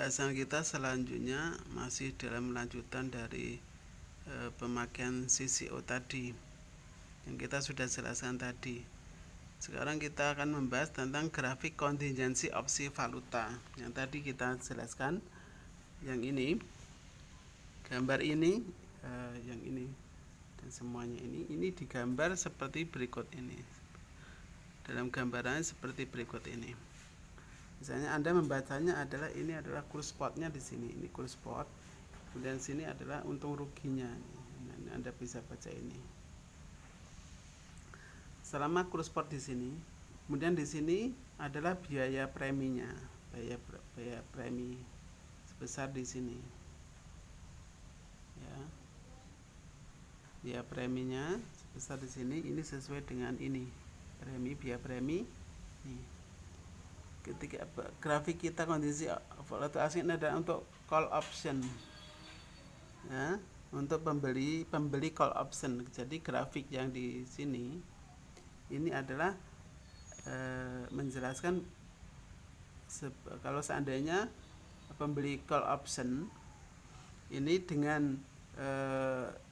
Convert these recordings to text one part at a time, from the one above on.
Pembahasan kita selanjutnya masih dalam lanjutan dari pemakaian CCO tadi yang kita sudah jelaskan tadi. Sekarang kita akan membahas tentang grafik kontingensi opsi valuta yang tadi kita jelaskan. Yang ini, gambar ini, yang ini dan semuanya ini digambar seperti berikut ini. Dalam gambaran seperti berikut ini. Misalnya Anda membacanya adalah ini adalah kurs spotnya di sini, ini kurs spot. Kemudian sini adalah untung ruginya. Nah, Anda bisa baca ini. Selama kurs spot di sini, kemudian di sini adalah biaya preminya, biaya premi sebesar di sini. Ya. Biaya preminya sebesar di sini, ini sesuai dengan ini. Biaya premi. Nih. Ketika grafik kita kondisi volatile asing adalah untuk call option, ya, untuk pembeli call option. Jadi grafik yang di sini ini adalah menjelaskan kalau seandainya pembeli call option ini dengan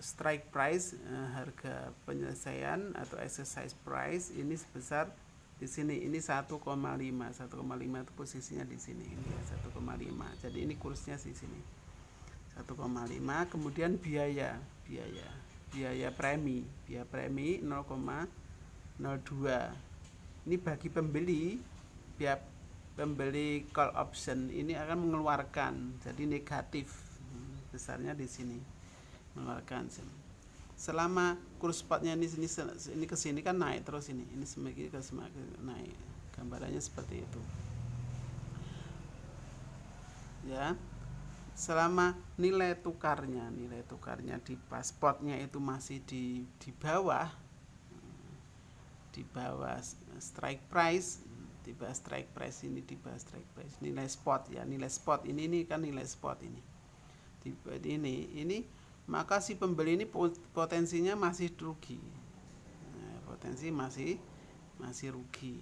strike price, harga penyelesaian atau exercise price ini sebesar di sini, ini 1,5 itu posisinya di sini, ini 1,5. Jadi ini kursnya di sini 1,5. Kemudian biaya premi 0,02. Ini bagi pembeli, pihak pembeli call option ini akan mengeluarkan, jadi negatif besarnya di sini, mengeluarkan. Selama kurs spotnya ini ke sini kan naik terus, ini semakin naik. Gambarannya seperti itu. Ya. Selama nilai tukarnya di spotnya itu masih di bawah strike price, nilai spot ya, nilai spot ini kan nilai spot ini. Ini maka si pembeli ini potensinya masih rugi. Potensi masih rugi.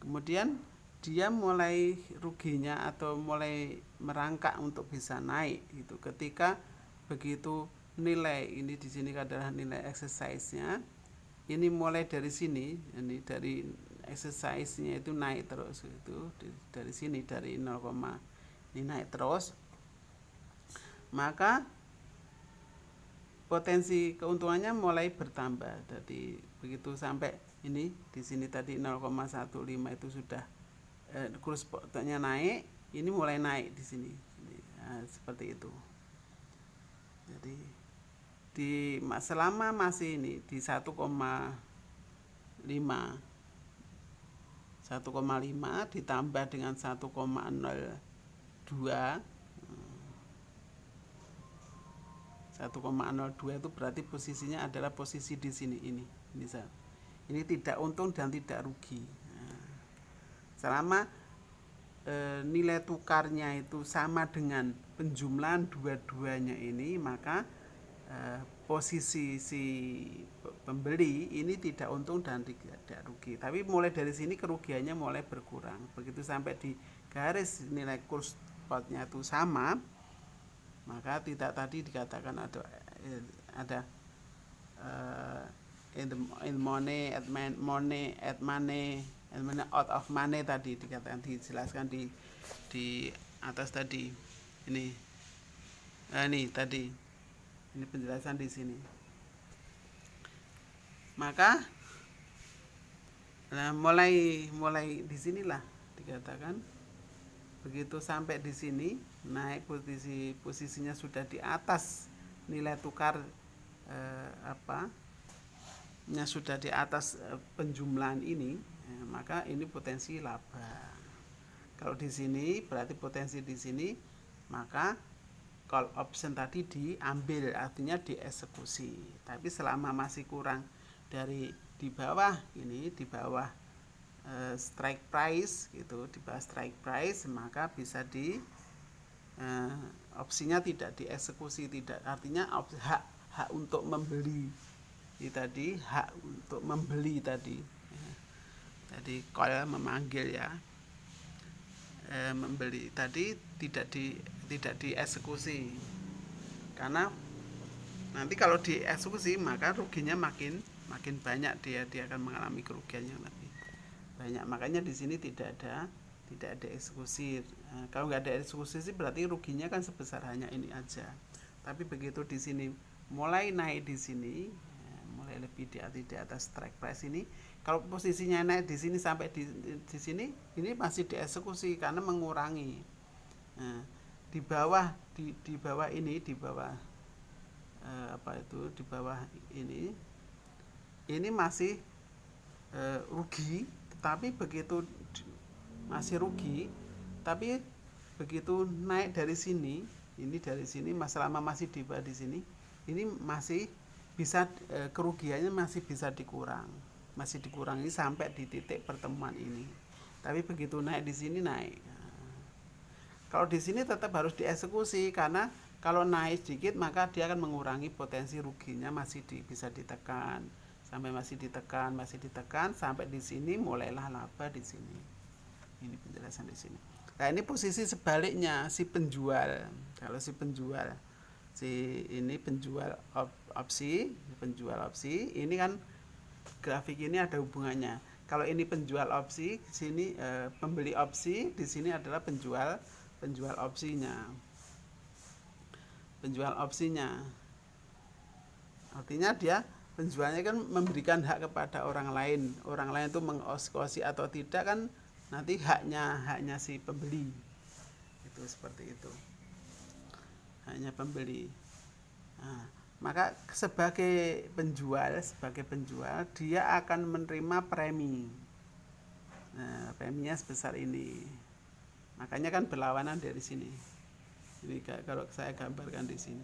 Kemudian dia mulai ruginya atau mulai merangkak untuk bisa naik gitu ketika begitu nilai ini di sini adalah nilai exercise-nya. Ini mulai dari sini, ini dari exercise-nya itu naik terus itu dari sini, dari 0, ini naik terus. Maka potensi keuntungannya mulai bertambah. Jadi begitu sampai ini di sini tadi 0,15 itu sudah kurs spotnya naik, ini mulai naik di sini. Nah, seperti itu. Jadi selama masih ini di 1,5 ditambah dengan 1,02 itu berarti posisinya adalah posisi di sini, ini tidak untung dan tidak rugi. Nah, selama nilai tukarnya itu sama dengan penjumlahan dua-duanya ini, maka posisi si pembeli ini tidak untung dan tidak rugi. Tapi mulai dari sini kerugiannya mulai berkurang. Begitu sampai di garis nilai kurs spotnya itu sama, maka tidak tadi dikatakan ada in money, at money, out of money tadi dikatakan, dijelaskan di atas tadi. Ini tadi ini penjelasan di sini. Maka mulai di sinilah dikatakan begitu sampai di sini naik posisinya sudah di atas nilai tukar sudah di atas penjumlahan ini, maka ini potensi laba. Kalau di sini berarti potensi di sini, maka call option tadi diambil, artinya dieksekusi. Tapi selama masih kurang dari di bawah ini, di bawah strike price gitu, di bawah strike price, maka bisa opsinya tidak dieksekusi, tidak, artinya hak untuk membeli ini tadi, hak untuk membeli tadi. Jadi call memanggil ya, membeli tadi tidak dieksekusi, karena nanti kalau dieksekusi maka ruginya makin banyak, dia akan mengalami kerugian yang lebih banyak. Makanya di sini tidak ada eksekusi. Kalau nggak ada eksekusi sih berarti ruginya kan sebesar hanya ini aja. Tapi begitu di sini mulai naik di sini, mulai lebih di atas strike price ini, kalau posisinya naik di sini sampai di sini, ini masih dieksekusi karena mengurangi. Nah, di bawah ini, di bawah di bawah ini masih rugi, tapi begitu masih rugi, tapi begitu naik dari sini, selama masih di bawah di sini, ini masih bisa kerugiannya masih bisa dikurangi sampai di titik pertemuan ini. Tapi begitu naik di sini naik. Kalau di sini tetap harus dieksekusi, karena kalau naik sedikit maka dia akan mengurangi potensi ruginya, bisa ditekan sampai masih ditekan sampai di sini mulailah laba di sini. Ini penjelasan di sini. Nah, ini posisi sebaliknya si penjual. Kalau si penjual penjual opsi, ini kan grafik ini ada hubungannya. Kalau ini penjual opsi, di sini pembeli opsi, di sini adalah penjual opsinya. Penjual opsinya. Artinya dia penjualnya kan memberikan hak kepada orang lain. Orang lain itu mengeksekusi atau tidak kan nanti haknya si pembeli. Itu seperti itu. Haknya pembeli. Nah, maka sebagai penjual dia akan menerima premi. Nah, preminya sebesar ini. Makanya kan berlawanan dari sini. Ini kalau saya gambarkan di sini.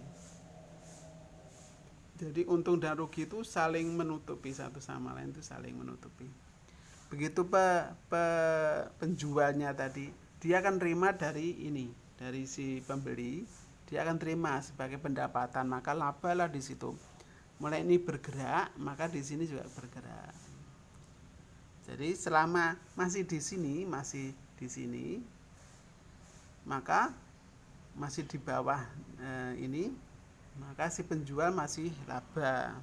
Jadi untung dan rugi itu saling menutupi, satu sama lain itu saling menutupi. Begitu penjualnya tadi, dia akan terima dari si pembeli, dia akan terima sebagai pendapatan, maka labalah di situ. Mulai ini bergerak, maka di sini juga bergerak. Jadi selama masih di sini, maka masih di bawah ini, maka si penjual masih laba.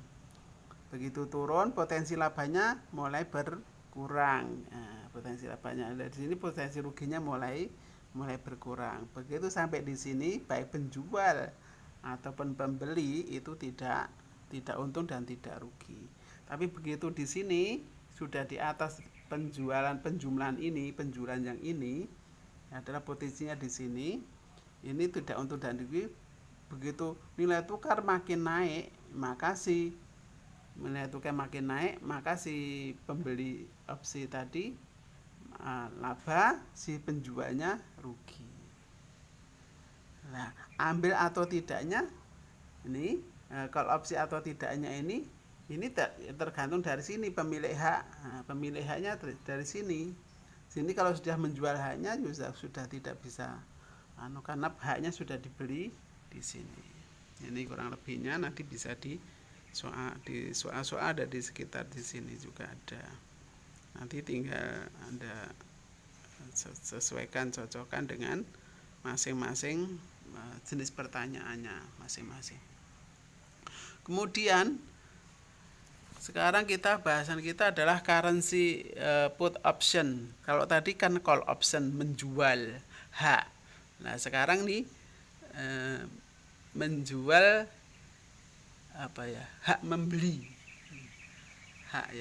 Begitu turun, potensi labanya mulai berkurang. Nah, potensi labanya di sini, potensi ruginya mulai berkurang. Begitu sampai di sini, baik penjual ataupun pembeli itu tidak untung dan tidak rugi. Tapi begitu di sini sudah di atas penjumlahan yang ini adalah posisinya di sini. Ini tidak untung dan rugi. Begitu nilai tukar makin naik, maka si pembeli opsi tadi laba, si penjualnya rugi. Nah, ambil atau tidaknya ini, kalau opsi atau tidaknya ini tergantung dari sini pemilik hak. Nah, pemilik haknya dari sini. Sini kalau sudah menjual haknya sudah tidak bisa, karena haknya sudah dibeli di sini. Ini kurang lebihnya nanti bisa di soal ada di sekitar di sini juga ada. Nanti tinggal Anda sesuaikan, cocokkan dengan masing-masing jenis pertanyaannya masing-masing. Kemudian sekarang bahasan kita adalah currency put option. Kalau tadi kan call option, menjual hak. Nah, sekarang nih menjual hak membeli, hak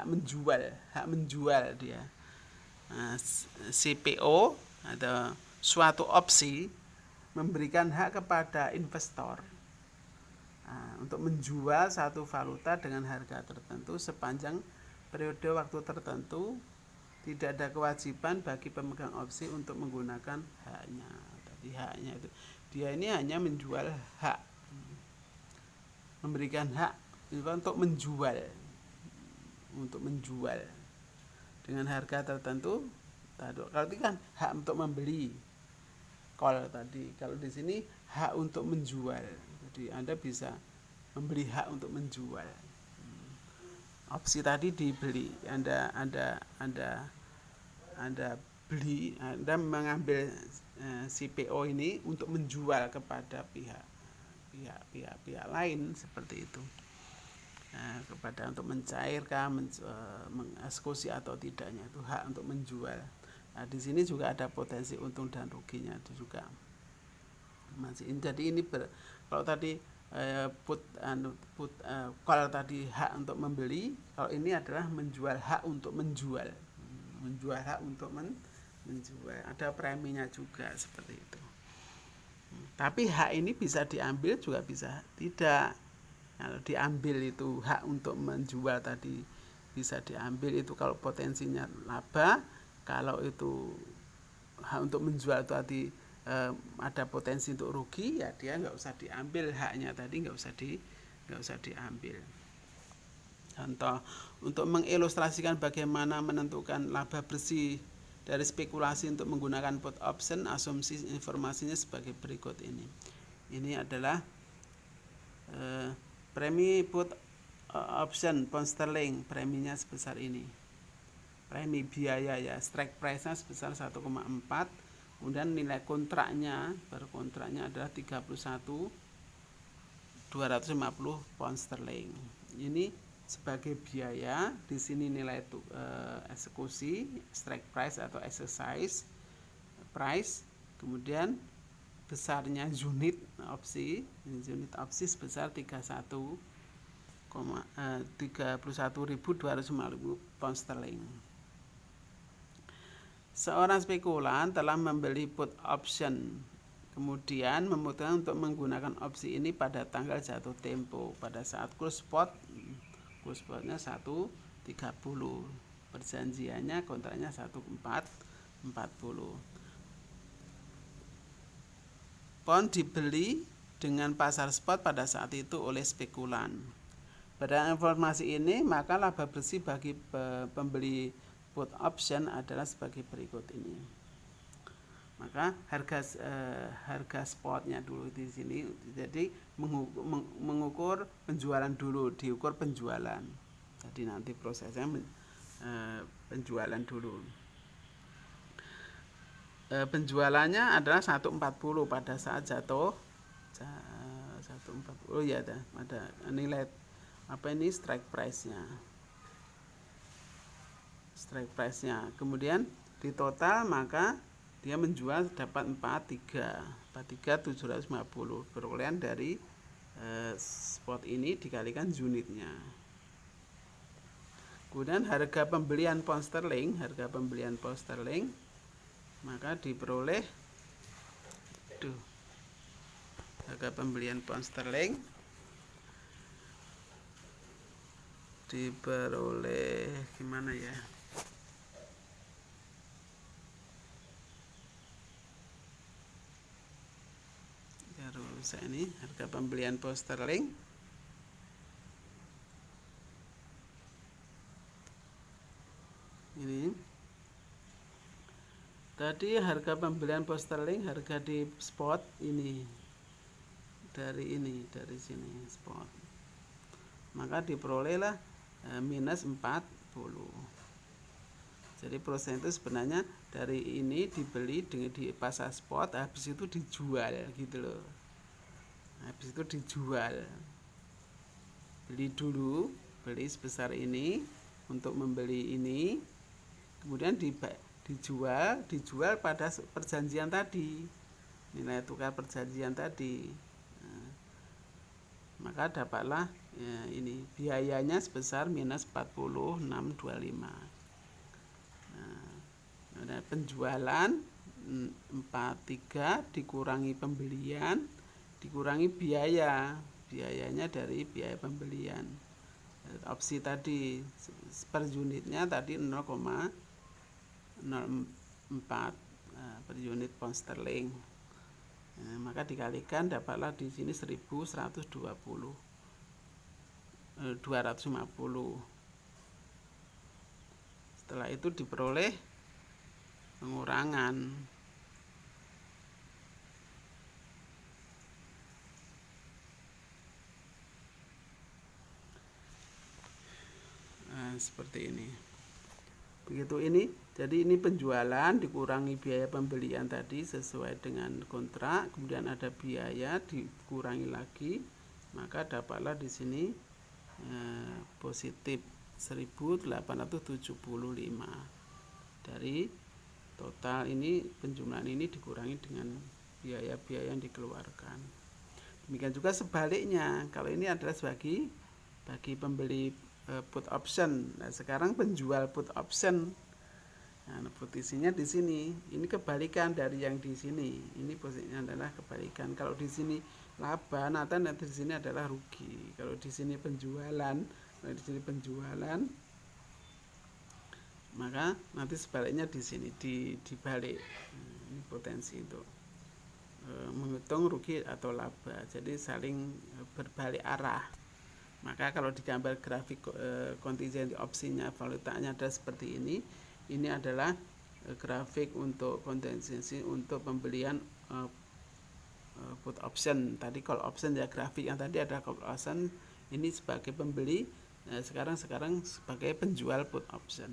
menjual dia. Nah, CPO atau suatu opsi memberikan hak kepada investor untuk menjual satu valuta dengan harga tertentu sepanjang periode waktu tertentu. Tidak ada kewajiban bagi pemegang opsi untuk menggunakan haknya. Tadi haknya itu, dia ini hanya menjual hak, memberikan hak untuk menjual dengan harga tertentu. Kalau tadi kan hak untuk membeli, kalau di sini hak untuk menjual. Jadi Anda bisa membeli hak untuk menjual. Opsi tadi dibeli, Anda beli, Anda mengambil si PO ini untuk menjual kepada pihak lain seperti itu. Kepada untuk mencairkan, mengeksekusi atau tidaknya itu hak untuk menjual. Nah, di sini juga ada potensi untung dan ruginya itu juga masih. Jadi ini kalau tadi call tadi hak untuk membeli, kalau ini adalah menjual hak untuk menjual, hak untuk menjual. Ada preminya juga seperti itu. Tapi hak ini bisa diambil juga bisa tidak. Kalau diambil itu hak untuk menjual tadi bisa diambil itu kalau potensinya laba. Kalau itu hak untuk menjual tadi ada potensi untuk rugi, ya dia nggak usah diambil haknya tadi, nggak usah diambil. Contoh untuk mengilustrasikan bagaimana menentukan laba bersih dari spekulasi untuk menggunakan put option, asumsi informasinya sebagai berikut ini. Ini adalah premi put option pound sterling, preminya sebesar ini. Premi biaya ya, strike price-nya sebesar 1,4. Kemudian nilai kontraknya, per kontraknya adalah 31.250 pound sterling. Ini sebagai biaya, di sini nilai eksekusi, strike price atau exercise price, kemudian besarnya unit opsi sebesar 31.250 pound sterling. Seorang spekulan telah membeli put option, kemudian memutuskan untuk menggunakan opsi ini pada tanggal jatuh tempo pada saat close spotnya 1.30, perjanjiannya kontraknya 1.40. Pound dibeli dengan pasar spot pada saat itu oleh spekulan. Pada informasi ini, maka laba bersih bagi pembeli put option adalah sebagai berikut ini. Maka harga spotnya dulu di sini, jadi mengukur penjualan dulu, diukur penjualan. Jadi nanti prosesnya penjualan dulu. Penjualannya adalah 140 pada saat jatuh 140 ya, ada nilai strike price-nya. Kemudian di total maka dia menjual dapat 43.750 perolehan dari spot ini dikalikan unitnya. Kemudian harga pembelian pound sterling maka diperoleh harga pembelian pound sterling diperoleh gimana ya? Rusak ini harga pembelian pound sterling ini. Tadi harga pembelian pound sterling, harga di spot ini dari sini spot. Maka diperolehlah minus 40. Jadi persen itu sebenarnya dari ini dibeli dengan di pasar spot, habis itu dijual gitu loh. Habis itu dijual. Beli sebesar ini untuk membeli ini, kemudian dijual pada perjanjian tadi, nilai tukar perjanjian tadi. Maka dapatlah ini biayanya sebesar minus 46.25. Penjualan 43 dikurangi pembelian dikurangi biayanya dari biaya pembelian. Opsi tadi per unitnya tadi 0,04 per unit pound sterling. Maka dikalikan dapatlah di sini 250. Setelah itu diperoleh pengurangan. Seperti ini. Begitu ini, jadi ini penjualan dikurangi biaya pembelian tadi sesuai dengan kontrak, kemudian ada biaya dikurangi lagi, maka dapatlah di sini positif 1875 dari total ini. Penjumlahan ini dikurangi dengan biaya-biaya yang dikeluarkan. Demikian juga sebaliknya, kalau ini adalah bagi pembeli put option. Nah, sekarang penjual put option. Nah, posisinya di sini. Ini kebalikan dari yang di sini. Ini posisinya adalah kebalikan. Kalau di sini laba, nanti di sini adalah rugi. Kalau di sini penjualan, maka nanti sebaliknya di sini dibalik. Ini potensi untuk menghitung rugi atau laba. Jadi saling berbalik arah. Maka kalau digambar grafik kontingensi opsinya, valutanya adalah seperti ini. Ini adalah grafik untuk kontingensi untuk pembelian put option. Tadi call option ya, grafik yang tadi ada call option. Ini sebagai pembeli, sekarang sebagai penjual put option.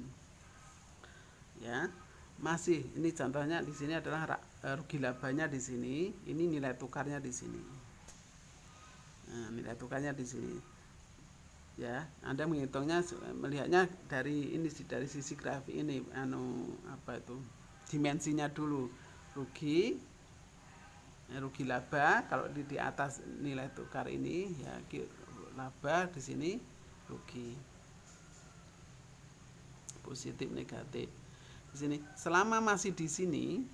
Ya, masih ini contohnya di sini adalah rugi labanya di sini. Ini nilai tukarnya di sini. Nah, nilai tukarnya di sini. Ya, Anda melihatnya dari sisi grafik ini, dimensinya dulu. Rugi laba kalau di atas nilai tukar ini, ya laba di sini rugi. Positif negatif. Di sini selama masih di sini,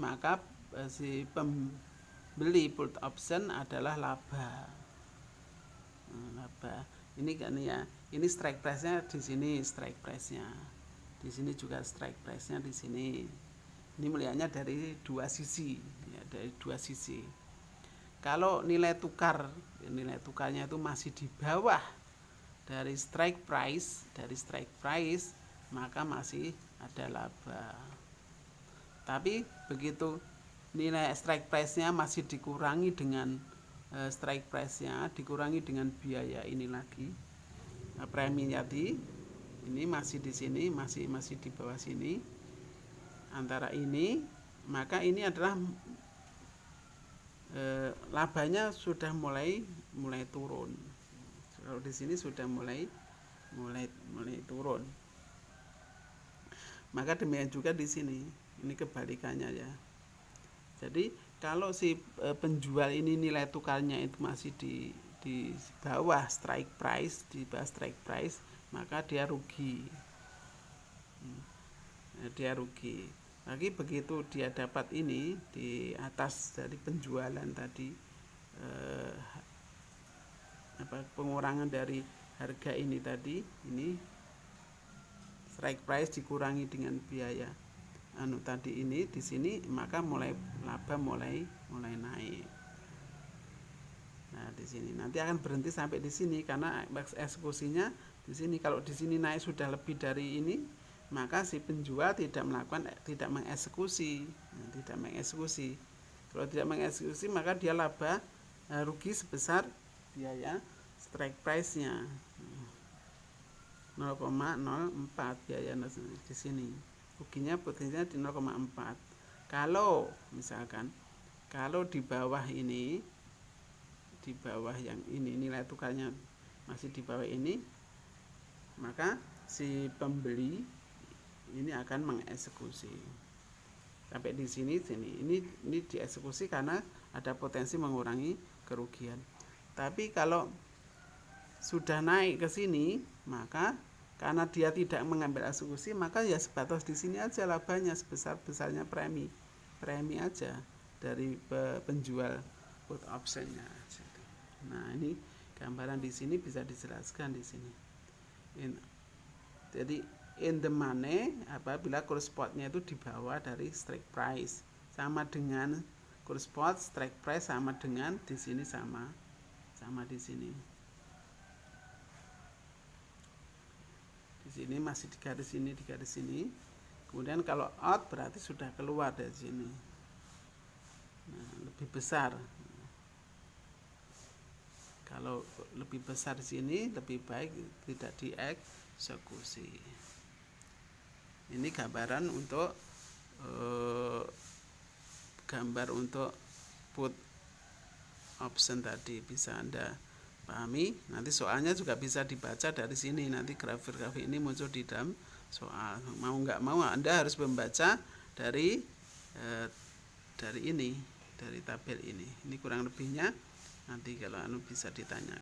maka si pembeli put option adalah laba. Ini kan ya, ini strike price-nya di sini, strike price-nya di sini juga, strike price-nya di sini. Ini melihatnya dari dua sisi, ya, dari dua sisi. Kalau nilai tukarnya itu masih di bawah dari strike price, maka masih ada laba. Tapi begitu nilai strike price-nya masih dikurangi dengan strike price-nya dikurangi dengan biaya ini lagi, premi tadi, ini masih di sini, masih di bawah sini antara ini, maka ini adalah labanya sudah mulai turun. Kalau di sini sudah mulai turun. Maka demikian juga di sini, ini kebalikannya ya. Jadi kalau si penjual ini nilai tukarnya itu masih di bawah strike price, maka dia rugi. Lagi begitu dia dapat ini di atas dari penjualan tadi, pengurangan dari harga ini tadi, ini strike price dikurangi dengan biaya tadi ini di sini, maka laba mulai naik. Nah, di sini nanti akan berhenti sampai di sini karena eksekusinya di sini. Kalau di sini naik sudah lebih dari ini, maka si penjual tidak mengeksekusi. Kalau tidak mengeksekusi, maka dia laba rugi sebesar biaya strike price-nya 0,04 biaya di sini. Ruginya potensinya di 0,4. Kalau misalkan di bawah ini, di bawah yang ini nilai tukarnya masih di bawah ini, maka si pembeli ini akan mengeksekusi sampai di sini. Ini dieksekusi karena ada potensi mengurangi kerugian. Tapi kalau sudah naik ke sini, maka karena dia tidak mengambil eksekusi, maka ya sebatas di sini aja labanya, sebesar-besarnya premi aja dari penjual put optionnya. Nah, ini gambaran di sini bisa dijelaskan di sini. Jadi in the money apabila call spot-nya itu di bawah dari strike price, sama dengan call spot strike price sama dengan di sini, sama di sini. Di sini masih di garis sini. Kemudian kalau out berarti sudah keluar dari sini. Nah, lebih besar. Kalau lebih besar di sini lebih baik tidak dieksekusi. Ini gambaran untuk gambar untuk put option tadi, bisa Anda pahami. Nanti soalnya juga bisa dibaca dari sini, nanti grafik-grafik ini muncul di dalam soal. Mau nggak mau Anda harus membaca dari ini, dari tabel ini. Ini kurang lebihnya, nanti kalau bisa ditanya.